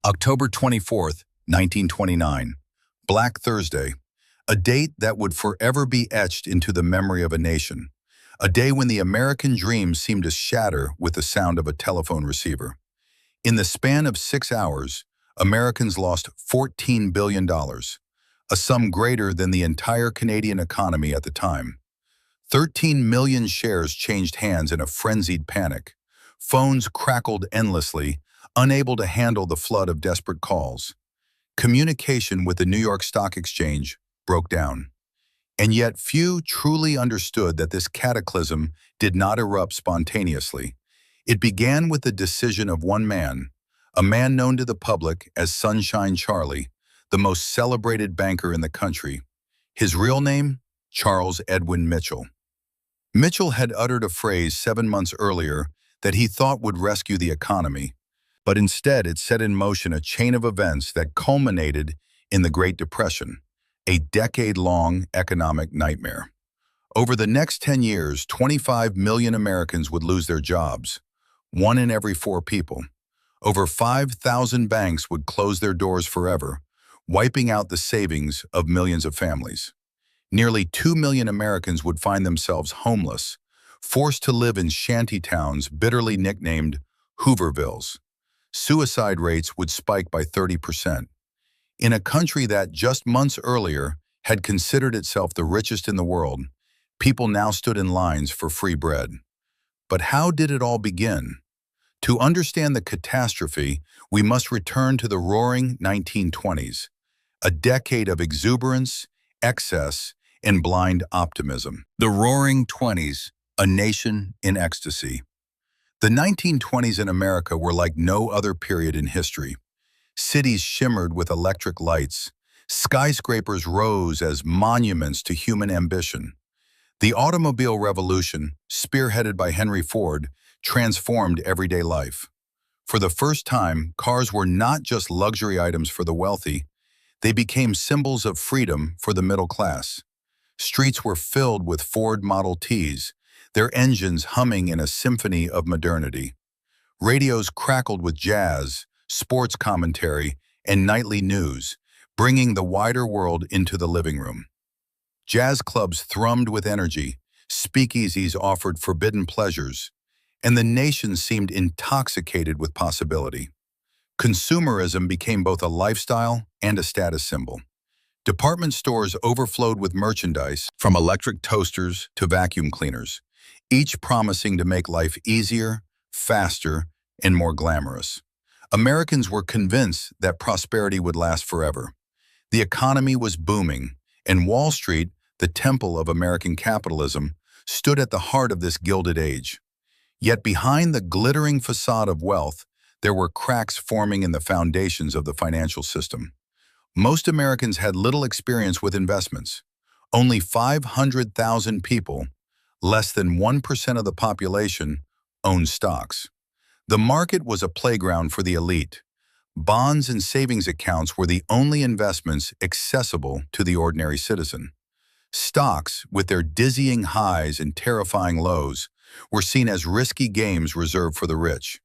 October 24th, 1929, Black Thursday, a date that would forever be etched into the memory of a nation, a day when the American dream seemed to shatter with the sound of a telephone receiver. In the span of 6 hours, Americans lost $14 billion, a sum greater than the entire Canadian economy at the time. 13 million shares changed hands in a frenzied panic. Phones crackled endlessly, unable to handle the flood of desperate calls. Communication with the New York Stock Exchange broke down. And yet few truly understood that this cataclysm did not erupt spontaneously. It began with the decision of one man, a man known to the public as Sunshine Charlie, the most celebrated banker in the country. His real name? Charles Edwin Mitchell. Mitchell had uttered a phrase 7 months earlier that he thought would rescue the economy, but instead it set in motion a chain of events that culminated in the Great Depression, a decade-long economic nightmare. Over the next 10 years, 25 million Americans would lose their jobs, 1 in every 4 people. Over 5,000 banks would close their doors forever, wiping out the savings of millions of families. Nearly 2 million Americans would find themselves homeless, forced to live in shanty towns bitterly nicknamed Hoovervilles. Suicide rates would spike by 30%. In a country that just months earlier had considered itself the richest in the world, people now stood in lines for free bread. But how did it all begin? To understand the catastrophe, we must return to the roaring 1920s, a decade of exuberance, excess, and blind optimism. The Roaring Twenties, a nation in ecstasy. The 1920s in America were like no other period in history. Cities shimmered with electric lights. Skyscrapers rose as monuments to human ambition. The automobile revolution, spearheaded by Henry Ford, transformed everyday life. For the first time, cars were not just luxury items for the wealthy. They became symbols of freedom for the middle class. Streets were filled with Ford Model Ts, their engines humming in a symphony of modernity. Radios crackled with jazz, sports commentary, and nightly news, bringing the wider world into the living room. Jazz clubs thrummed with energy, speakeasies offered forbidden pleasures, and the nation seemed intoxicated with possibility. Consumerism became both a lifestyle and a status symbol. Department stores overflowed with merchandise, from electric toasters to vacuum cleaners, each promising to make life easier, faster, and more glamorous. Americans were convinced that prosperity would last forever. The economy was booming, and Wall Street, the temple of American capitalism, stood at the heart of this gilded age. Yet behind the glittering facade of wealth, there were cracks forming in the foundations of the financial system. Most Americans had little experience with investments. Only 500,000 people, less than 1% of the population, owned stocks. The market was a playground for the elite. Bonds and savings accounts were the only investments accessible to the ordinary citizen. Stocks, with their dizzying highs and terrifying lows, were seen as risky games reserved for the rich.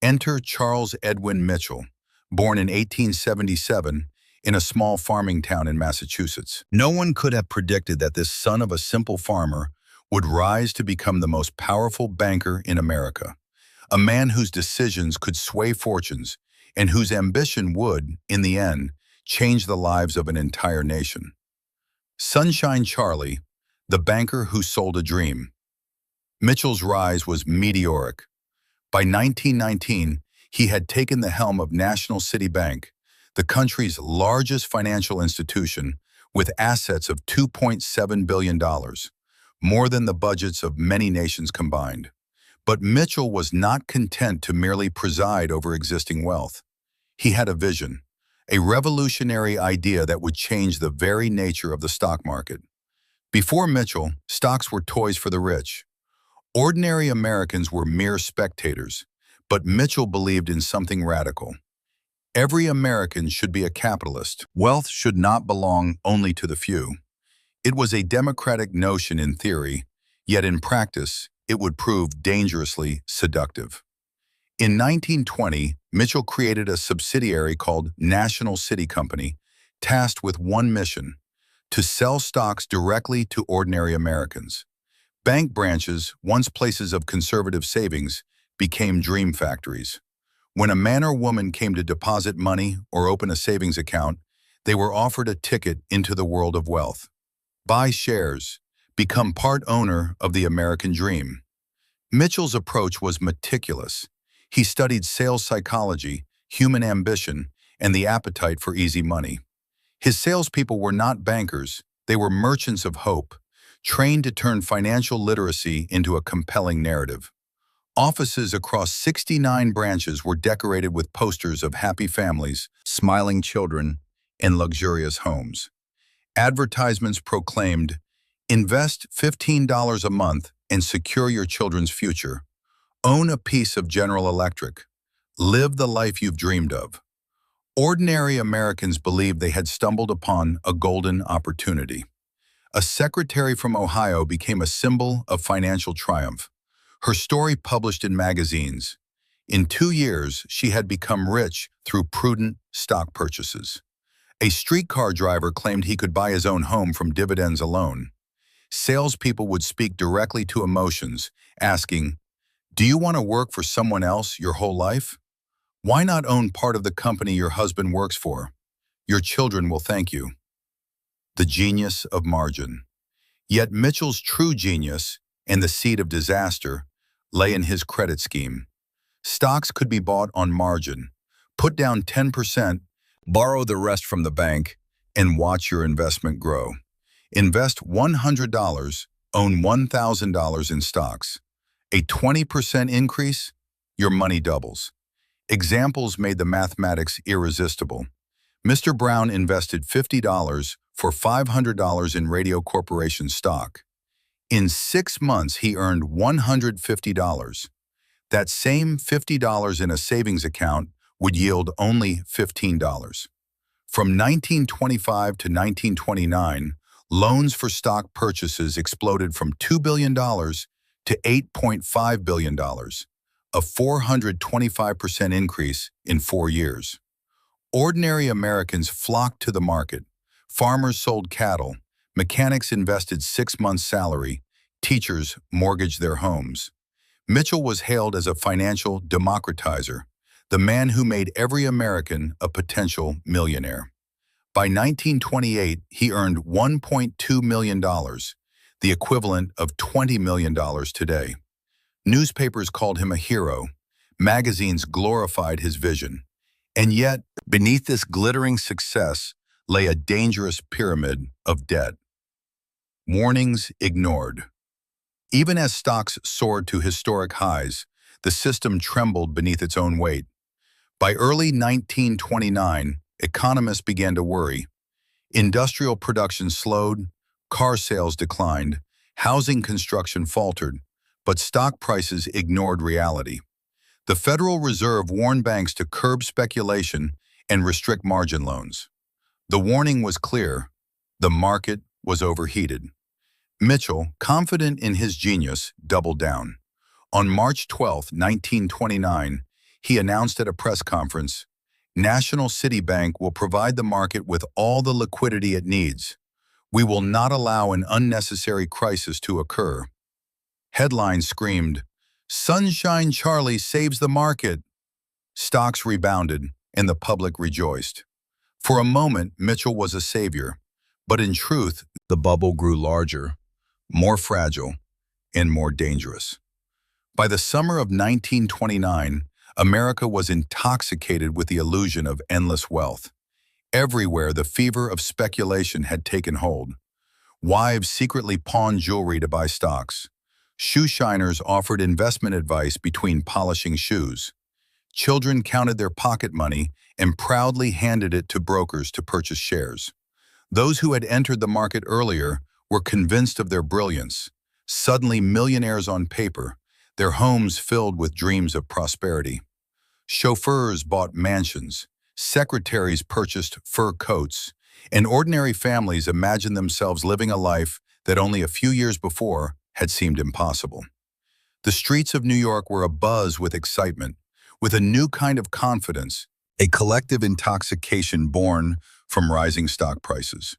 Enter Charles Edwin Mitchell, born in 1877 in a small farming town in Massachusetts. No one could have predicted that this son of a simple farmer would rise to become the most powerful banker in America, a man whose decisions could sway fortunes and whose ambition would, in the end, change the lives of an entire nation. Sunshine Charlie, the banker who sold a dream. Mitchell's rise was meteoric. By 1919, he had taken the helm of National City Bank, the country's largest financial institution, with assets of $2.7 billion, more than the budgets of many nations combined. But Mitchell was not content to merely preside over existing wealth. He had a vision, a revolutionary idea that would change the very nature of the stock market. Before Mitchell, stocks were toys for the rich. Ordinary Americans were mere spectators, but Mitchell believed in something radical. Every American should be a capitalist. Wealth should not belong only to the few. It was a democratic notion in theory, yet in practice, it would prove dangerously seductive. In 1920, Mitchell created a subsidiary called National City Company, tasked with one mission: to sell stocks directly to ordinary Americans. Bank branches, once places of conservative savings, became dream factories. When a man or woman came to deposit money or open a savings account, they were offered a ticket into the world of wealth. Buy shares, become part owner of the American dream. Mitchell's approach was meticulous. He studied sales psychology, human ambition, and the appetite for easy money. His salespeople were not bankers, they were merchants of hope, trained to turn financial literacy into a compelling narrative. Offices across 69 branches were decorated with posters of happy families, smiling children, and luxurious homes. Advertisements proclaimed, "Invest $15 a month and secure your children's future. Own a piece of General Electric. Live the life you've dreamed of." Ordinary Americans believed they had stumbled upon a golden opportunity. A secretary from Ohio became a symbol of financial triumph. Her story published in magazines. In 2 years, she had become rich through prudent stock purchases. A streetcar driver claimed he could buy his own home from dividends alone. Salespeople would speak directly to emotions, asking, "Do you want to work for someone else your whole life? Why not own part of the company your husband works for? Your children will thank you." The genius of margin. Yet Mitchell's true genius, and the seed of disaster, lay in his credit scheme. Stocks could be bought on margin. Put down 10%, borrow the rest from the bank, and watch your investment grow. Invest $100, own $1,000 in stocks. A 20% increase, your money doubles. Examples made the mathematics irresistible. Mr. Brown invested $50 for $500 in Radio Corporation stock. In 6 months, he earned $150. That same $50 in a savings account would yield only $15. From 1925 to 1929, loans for stock purchases exploded from $2 billion to $8.5 billion, a 425% increase in 4 years. Ordinary Americans flocked to the market. Farmers sold cattle, mechanics invested 6 months' salary, teachers mortgaged their homes. Mitchell was hailed as a financial democratizer, the man who made every American a potential millionaire. By 1928, he earned $1.2 million, the equivalent of $20 million today. Newspapers called him a hero. Magazines glorified his vision. And yet, beneath this glittering success lay a dangerous pyramid of debt. Warnings ignored. Even as stocks soared to historic highs, the system trembled beneath its own weight. By early 1929, economists began to worry. Industrial production slowed, car sales declined, housing construction faltered, but stock prices ignored reality. The Federal Reserve warned banks to curb speculation and restrict margin loans. The warning was clear: the market was overheated. Mitchell, confident in his genius, doubled down. On March 12, 1929, he announced at a press conference, "National City Bank will provide the market with all the liquidity it needs. We will not allow an unnecessary crisis to occur." Headlines screamed, "Sunshine Charlie saves the market." Stocks rebounded, and the public rejoiced. For a moment, Mitchell was a savior, but in truth, the bubble grew larger, more fragile, and more dangerous. By the summer of 1929, America was intoxicated with the illusion of endless wealth. Everywhere, the fever of speculation had taken hold. Wives secretly pawned jewelry to buy stocks. Shoe shiners offered investment advice between polishing shoes. Children counted their pocket money and proudly handed it to brokers to purchase shares. Those who had entered the market earlier were convinced of their brilliance. Suddenly millionaires on paper, their homes filled with dreams of prosperity. Chauffeurs bought mansions, secretaries purchased fur coats, and ordinary families imagined themselves living a life that only a few years before had seemed impossible. The streets of New York were abuzz with excitement. with a new kind of confidence, a collective intoxication born from rising stock prices.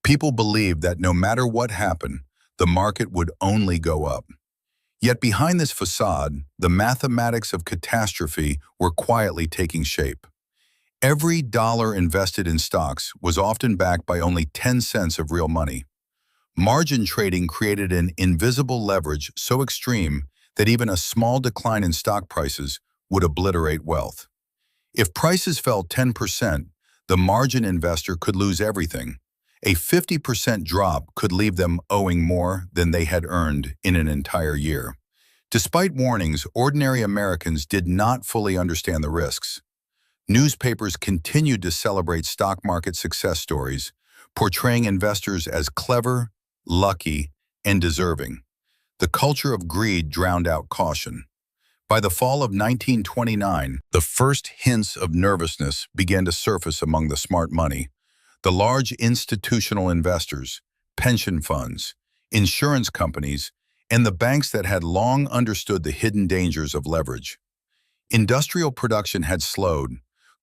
People believed that no matter what happened, the market would only go up. Yet behind this facade, the mathematics of catastrophe were quietly taking shape. Every dollar invested in stocks was often backed by only 10 cents of real money. Margin trading created an invisible leverage so extreme that even a small decline in stock prices would obliterate wealth. If prices fell 10%, the margin investor could lose everything. A 50% drop could leave them owing more than they had earned in an entire year. Despite warnings, ordinary Americans did not fully understand the risks. Newspapers continued to celebrate stock market success stories, portraying investors as clever, lucky, and deserving. The culture of greed drowned out caution. By the fall of 1929, the first hints of nervousness began to surface among the smart money. The large institutional investors, pension funds, insurance companies, and the banks that had long understood the hidden dangers of leverage. Industrial production had slowed,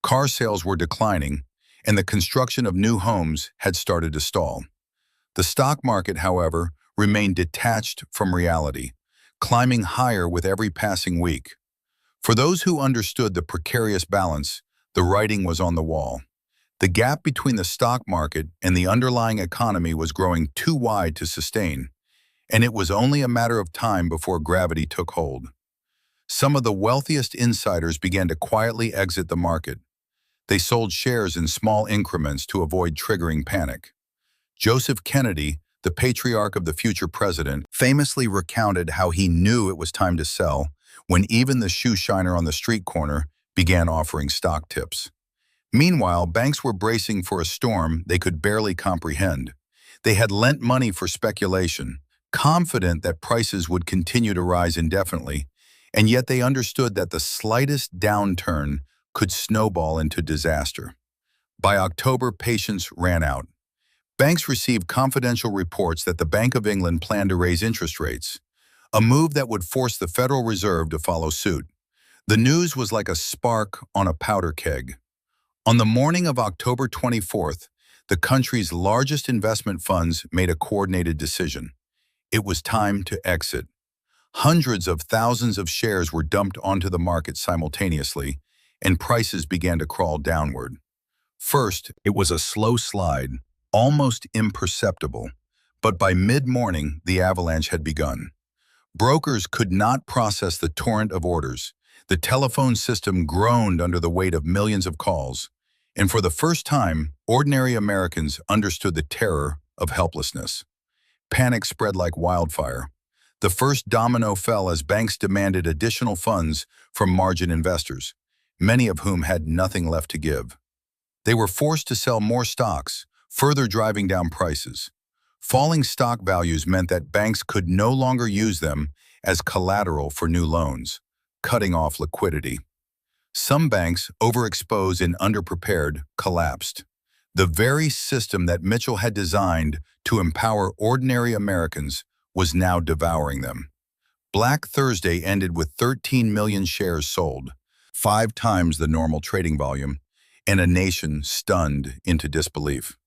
car sales were declining, and the construction of new homes had started to stall. The stock market, however, remained detached from reality, climbing higher with every passing week. For those who understood the precarious balance, the writing was on the wall. The gap between the stock market and the underlying economy was growing too wide to sustain, and it was only a matter of time before gravity took hold. Some of the wealthiest insiders began to quietly exit the market. They sold shares in small increments to avoid triggering panic. Joseph Kennedy, the patriarch of the future president, famously recounted how he knew it was time to sell when even the shoe shiner on the street corner began offering stock tips. Meanwhile, banks were bracing for a storm they could barely comprehend. They had lent money for speculation, confident that prices would continue to rise indefinitely, and yet they understood that the slightest downturn could snowball into disaster. By October, patience ran out. Banks received confidential reports that the Bank of England planned to raise interest rates, a move that would force the Federal Reserve to follow suit. The news was like a spark on a powder keg. On the morning of October 24th, the country's largest investment funds made a coordinated decision. It was time to exit. Hundreds of thousands of shares were dumped onto the market simultaneously, and prices began to crawl downward. First, it was a slow slide, almost imperceptible, but by mid-morning, the avalanche had begun. Brokers could not process the torrent of orders. The telephone system groaned under the weight of millions of calls, and for the first time, ordinary Americans understood the terror of helplessness. Panic spread like wildfire. The first domino fell as banks demanded additional funds from margin investors, many of whom had nothing left to give. They were forced to sell more stocks, further driving down prices. Falling stock values meant that banks could no longer use them as collateral for new loans, cutting off liquidity. Some banks, overexposed and underprepared, collapsed. The very system that Mitchell had designed to empower ordinary Americans was now devouring them. Black Thursday ended with 13 million shares sold, 5 times the normal trading volume, and a nation stunned into disbelief.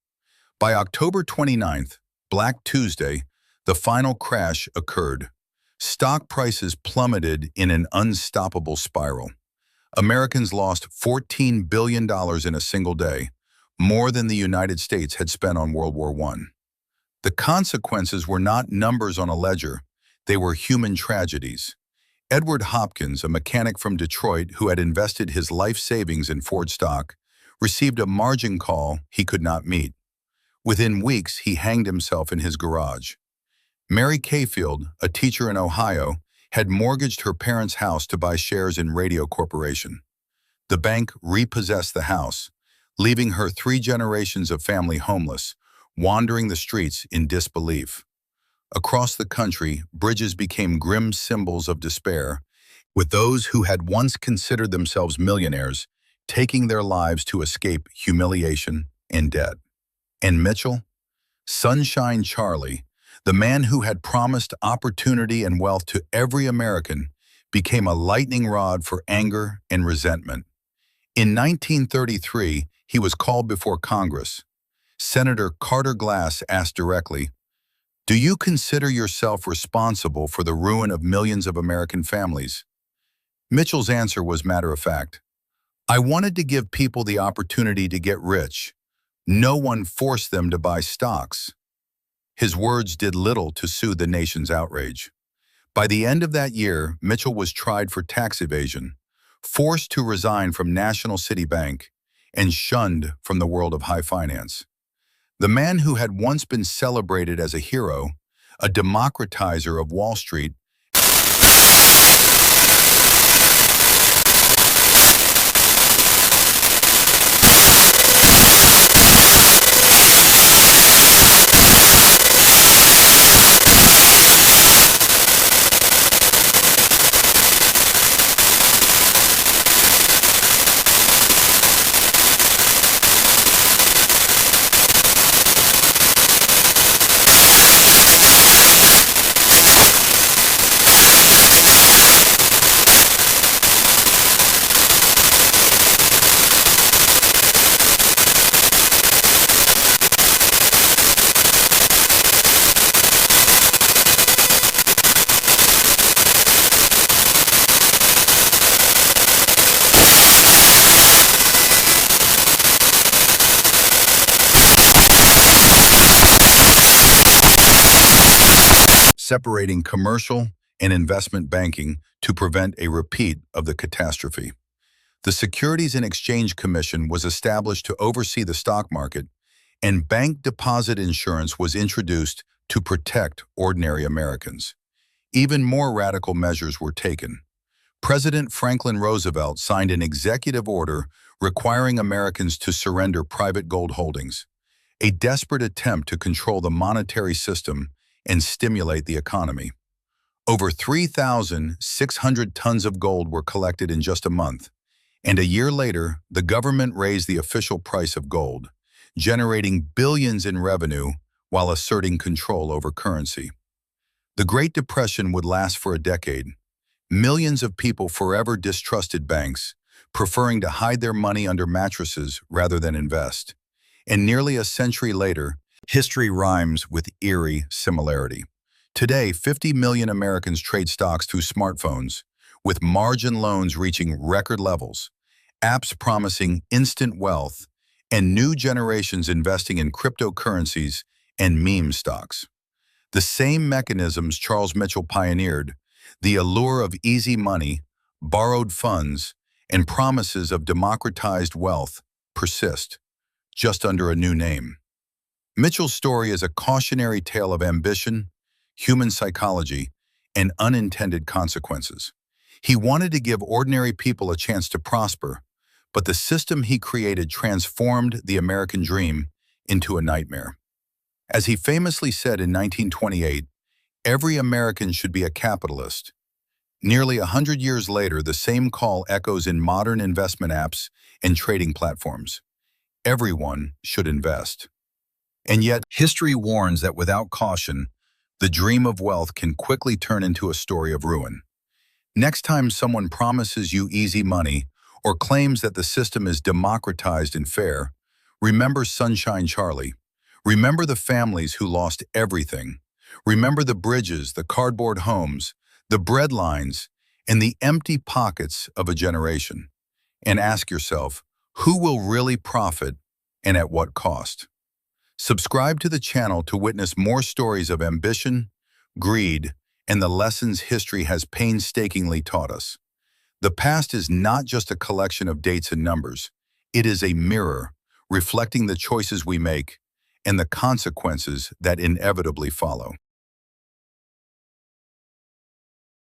By October 29th, Black Tuesday, the final crash occurred. Stock prices plummeted in an unstoppable spiral. Americans lost $14 billion in a single day, more than the United States had spent on World War I. The consequences were not numbers on a ledger, they were human tragedies. Edward Hopkins, a mechanic from Detroit who had invested his life savings in Ford stock, received a margin call he could not meet. Within weeks, he hanged himself in his garage. Mary Cafield, a teacher in Ohio, had mortgaged her parents' house to buy shares in Radio Corporation. The bank repossessed the house, leaving her 3 generations of family homeless, wandering the streets in disbelief. Across the country, bridges became grim symbols of despair, with those who had once considered themselves millionaires taking their lives to escape humiliation and debt. And Mitchell? Sunshine Charlie, the man who had promised opportunity and wealth to every American, became a lightning rod for anger and resentment. In 1933, he was called before Congress. Senator Carter Glass asked directly, "Do you consider yourself responsible for the ruin of millions of American families?" Mitchell's answer was matter-of-fact. "I wanted to give people the opportunity to get rich. No one forced them to buy stocks." His words did little to soothe the nation's outrage. By the end of that year, Mitchell was tried for tax evasion, forced to resign from National City Bank, and shunned from the world of high finance. The man who had once been celebrated as a hero, a democratizer of Wall Street, separating commercial and investment banking to prevent a repeat of the catastrophe. The Securities and Exchange Commission was established to oversee the stock market, and bank deposit insurance was introduced to protect ordinary Americans. Even more radical measures were taken. President Franklin Roosevelt signed an executive order requiring Americans to surrender private gold holdings, a desperate attempt to control the monetary system and stimulate the economy. Over 3,600 tons of gold were collected in just a month, and a year later, the government raised the official price of gold, generating billions in revenue while asserting control over currency. The Great Depression would last for a decade. Millions of people forever distrusted banks, preferring to hide their money under mattresses rather than invest. And nearly a century later, history rhymes with eerie similarity. Today, 50 million Americans trade stocks through smartphones, with margin loans reaching record levels, apps promising instant wealth, and new generations investing in cryptocurrencies and meme stocks. The same mechanisms Charles Mitchell pioneered, the allure of easy money, borrowed funds, and promises of democratized wealth, persist, just under a new name. Mitchell's story is a cautionary tale of ambition, human psychology, and unintended consequences. He wanted to give ordinary people a chance to prosper, but the system he created transformed the American dream into a nightmare. As he famously said in 1928, "Every American should be a capitalist." Nearly 100 years later, the same call echoes in modern investment apps and trading platforms. Everyone should invest. And yet, history warns that without caution, the dream of wealth can quickly turn into a story of ruin. Next time someone promises you easy money or claims that the system is democratized and fair, remember Sunshine Charlie. Remember the families who lost everything. Remember the bridges, the cardboard homes, the bread lines, and the empty pockets of a generation. And ask yourself, who will really profit and at what cost? Subscribe to the channel to witness more stories of ambition, greed, and the lessons history has painstakingly taught us. The past is not just a collection of dates and numbers. It is a mirror reflecting the choices we make and the consequences that inevitably follow.